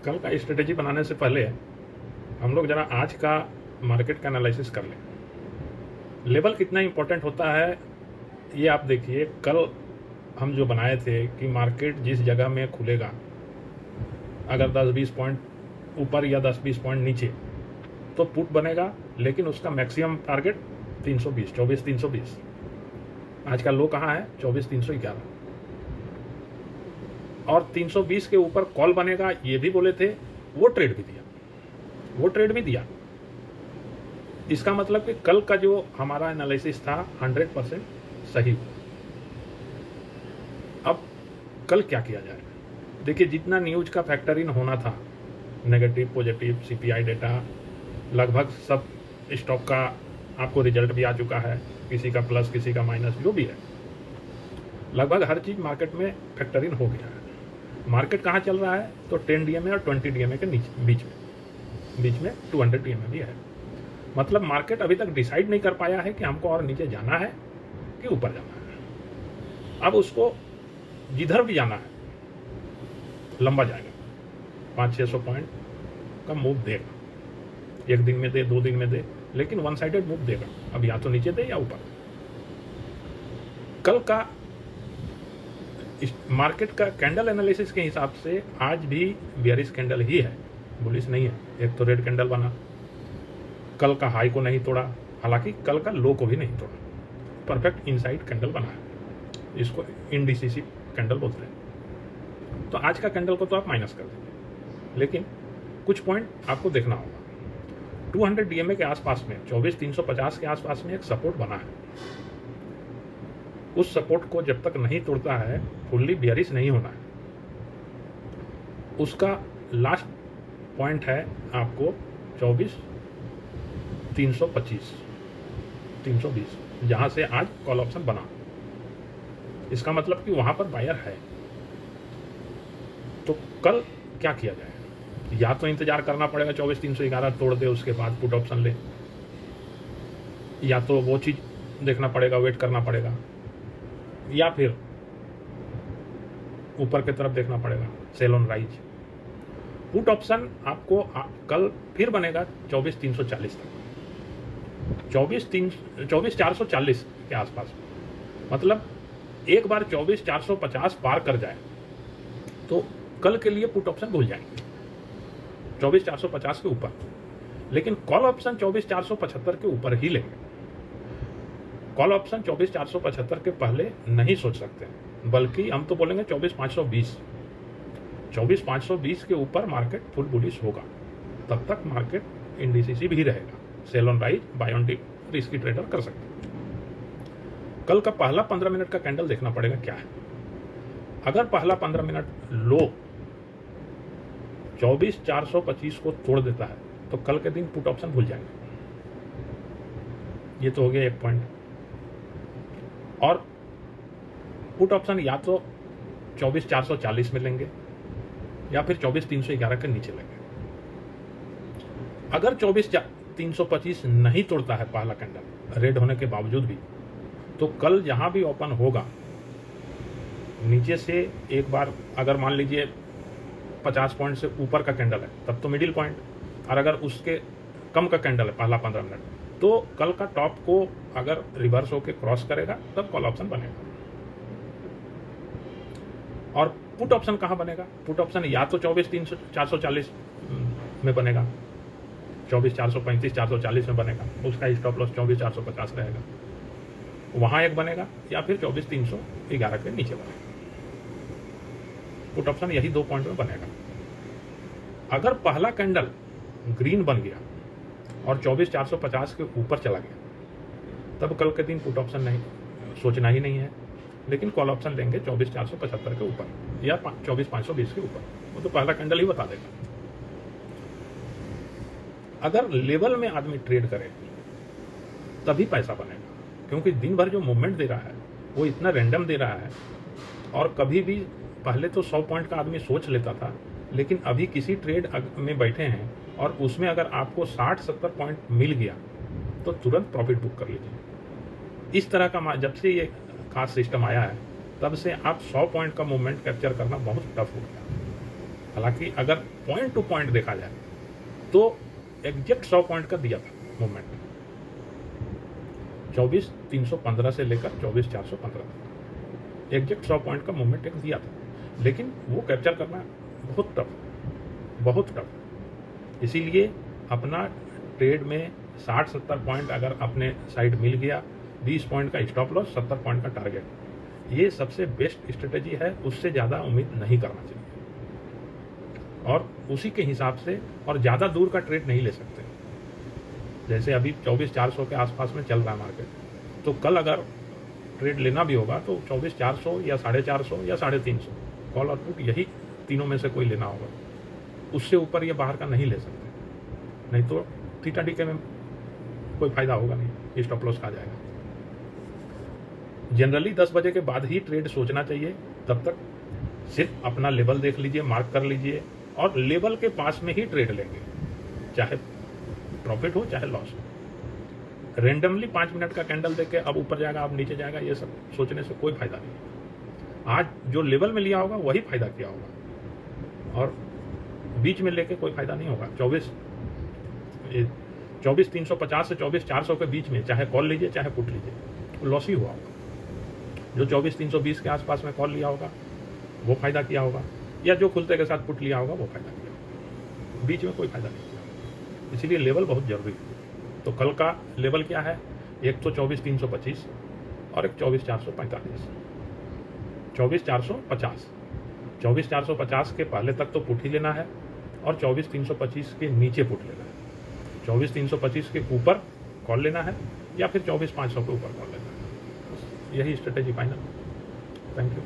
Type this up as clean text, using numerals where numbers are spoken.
कल का स्ट्रेटेजी बनाने से पहले हम लोग ज़रा आज का मार्केट का एनालिसिस कर लें। लेवल कितना इंपॉर्टेंट होता है ये आप देखिए। कल हम जो बनाए थे कि मार्केट जिस जगह में खुलेगा, अगर 10-20 पॉइंट ऊपर या 10-20 पॉइंट नीचे तो पुट बनेगा, लेकिन उसका मैक्सिमम टारगेट 320, 24,320। आज का लो कहाँ है? 24,311। और 320 के ऊपर कॉल बनेगा ये भी बोले थे, वो ट्रेड भी दिया। इसका मतलब कि कल का जो हमारा एनालिसिस था 100% सही हुआ। अब कल क्या किया जाए? देखिए, जितना न्यूज का फैक्टर इन होना था, नेगेटिव पॉजिटिव सीपीआई डेटा, लगभग सब स्टॉक का आपको रिजल्ट भी आ चुका है, किसी का प्लस किसी का माइनस, जो भी है लगभग हर चीज़ मार्केट में फैक्टर इन हो गया है। मार्केट कहाँ चल रहा है? तो 10 डीएमए और 20 डीएमए के बीच में 200 डीएमए भी है। मतलब मार्केट अभी तक डिसाइड नहीं कर पाया है कि हमको और नीचे जाना है कि ऊपर जाना है। अब उसको जिधर भी जाना है लंबा जाएगा, 500-600 पॉइंट का मूव देगा, एक दिन में दे, 2 दिन में दे, लेकिन वन साइडेड मूव देगा। अब या तो नीचे दे या ऊपर। कल का मार्केट का कैंडल एनालिसिस के हिसाब से आज भी बेयरिश कैंडल ही है, बुलिश नहीं है। एक तो रेड कैंडल बना, कल का हाई को नहीं तोड़ा, हालांकि कल का लो को भी नहीं तोड़ा, परफेक्ट इनसाइड कैंडल बना है। इसको इंडिसिसिव कैंडल बोलते हैं। तो आज का कैंडल को तो आप माइनस कर देंगे, लेकिन कुछ पॉइंट आपको देखना होगा। 200 डीएमए के आसपास में 24,350 के आसपास में एक सपोर्ट बना है। उस सपोर्ट को जब तक नहीं तोड़ता है, फुल्ली बेयरिश नहीं होना है। उसका लास्ट पॉइंट है आपको 24,325, 320, जहां से आज कॉल ऑप्शन बना। इसका मतलब कि वहां पर बायर है। तो कल क्या किया जाए? या तो इंतजार करना पड़ेगा 24,311 तोड़ दे, उसके बाद पुट ऑप्शन ले, या तो वो चीज देखना पड़ेगा, वेट करना पड़ेगा, या फिर ऊपर की तरफ देखना पड़ेगा, sell on rise. Put option आपको कल फिर बनेगा 24,340 तक, 24,440 के आसपास। मतलब एक बार 24,450 पार कर जाए तो कल के लिए पुट ऑप्शन भूल जाएंगे 24,450 के ऊपर, लेकिन कॉल ऑप्शन 24,475 के ऊपर ही लेंगे। कॉल ऑप्शन 24,475 के पहले नहीं सोच सकते, बल्कि हम तो बोलेंगे 24,520। 24,520 के ऊपर मार्केट फुल बुलिश होगा, तब तक मार्केट इंडिसिसिव ही रहेगा। Sell on rise, buy on dip, risky trader कर सकते हैं। कल का पहला 15 मिनट का कैंडल देखना पड़ेगा क्या है। अगर पहला 15 मिनट लो 24,425 को तोड़ देता है तो कल के दिन पुट ऑप्शन भूल जाएंगे। ये तो हो गया एक पॉइंट। और पुट ऑप्शन या तो 24,440 में लेंगे या फिर 24,311 के नीचे लेंगे। अगर 24,325 नहीं तोड़ता है पहला कैंडल, रेड होने के बावजूद भी, तो कल जहां भी ओपन होगा नीचे से एक बार, अगर मान लीजिए 50 पॉइंट से ऊपर का कैंडल है तब तो मिडिल पॉइंट, और अगर उसके कम का कैंडल है पहला 15 मिनट, तो कल का टॉप को अगर रिवर्स होकर क्रॉस करेगा तब कॉल ऑप्शन बनेगा। और पुट ऑप्शन कहां बनेगा? पुट ऑप्शन या तो 24,440 में बनेगा, 24,435, 440 में बनेगा, उसका स्टॉप लॉस 24,450 रहेगा, वहां एक बनेगा, या फिर 24,311 के नीचे बनेगा। पुट ऑप्शन यही 2 पॉइंट में बनेगा। अगर पहला कैंडल ग्रीन बन गया और 24,450 के ऊपर चला गया, तब कल के दिन पुट ऑप्शन नहीं सोचना ही नहीं है, लेकिन कॉल ऑप्शन लेंगे 24,475 के ऊपर या 24,520 के ऊपर। वो तो पहला कैंडल ही बता देगा। अगर लेवल में आदमी ट्रेड करे तभी पैसा बनेगा, क्योंकि दिन भर जो मूवमेंट दे रहा है वो इतना रैंडम दे रहा है। और कभी भी पहले तो 100 पॉइंट का आदमी सोच लेता था, लेकिन अभी किसी ट्रेड में बैठे हैं और उसमें अगर आपको 60-70 पॉइंट मिल गया तो तुरंत प्रॉफिट बुक कर लीजिए। इस तरह का जब से ये खास सिस्टम आया है तब से आप 100 पॉइंट का मूवमेंट कैप्चर करना बहुत टफ हो गया। हालांकि अगर पॉइंट टू पॉइंट देखा जाए तो एग्जैक्ट 100 पॉइंट का दिया था मूवमेंट, 24,315 से लेकर 24,415 तक एग्जैक्ट 100 पॉइंट का मूवमेंट एक दिया था, लेकिन वो कैप्चर करना बहुत टफ। इसीलिए अपना ट्रेड में 60-70 पॉइंट अगर अपने साइड मिल गया, 20 पॉइंट का स्टॉप लॉस, 70 पॉइंट का टारगेट, ये सबसे बेस्ट स्ट्रेटेजी है। उससे ज़्यादा उम्मीद नहीं करना चाहिए और उसी के हिसाब से और ज़्यादा दूर का ट्रेड नहीं ले सकते। जैसे अभी 24,400 के आसपास में चल रहा है मार्केट, तो कल अगर ट्रेड लेना भी होगा तो 24,400 या 450 या 350 कॉल और पुट, यही तीनों में से कोई लेना होगा। उससे ऊपर ये बाहर का नहीं ले सकते, नहीं तो थीटा डीके में कोई फायदा होगा नहीं, स्टॉप लॉस खा जाएगा। जनरली 10 बजे के बाद ही ट्रेड सोचना चाहिए। तब तक सिर्फ अपना लेवल देख लीजिए, मार्क कर लीजिए और लेवल के पास में ही ट्रेड लेंगे, चाहे प्रॉफिट हो चाहे लॉस हो। रेंडमली 5 मिनट का कैंडल देके अब ऊपर जाएगा अब नीचे जाएगा, ये सब सोचने से कोई फायदा नहीं। आज जो लेवल में लिया होगा वही फायदा किया होगा और बीच में लेके कोई फायदा नहीं होगा। 24,350 से 24,400 के बीच में चाहे कॉल लीजिए चाहे पुट लीजिए, लॉस ही हुआ होगा। जो 24,320 के आसपास में कॉल लिया होगा वो फायदा किया होगा, या जो खुलते के साथ पुट लिया होगा वो फायदा किया होगा, बीच में कोई फायदा नहीं किया होगा। इसीलिए लेवल बहुत जरूरी है। तो कल का लेवल क्या है? एक तो 24,325 और एक 24,445, 24,450। 24,450 के पहले तक तो पुट ही लेना है और 24,325 के नीचे पुट लेना है। 24,325 के ऊपर कॉल लेना है या फिर 24,500 के ऊपर कॉल लेना है। यही स्ट्रेटेजी फाइनल। Thank you.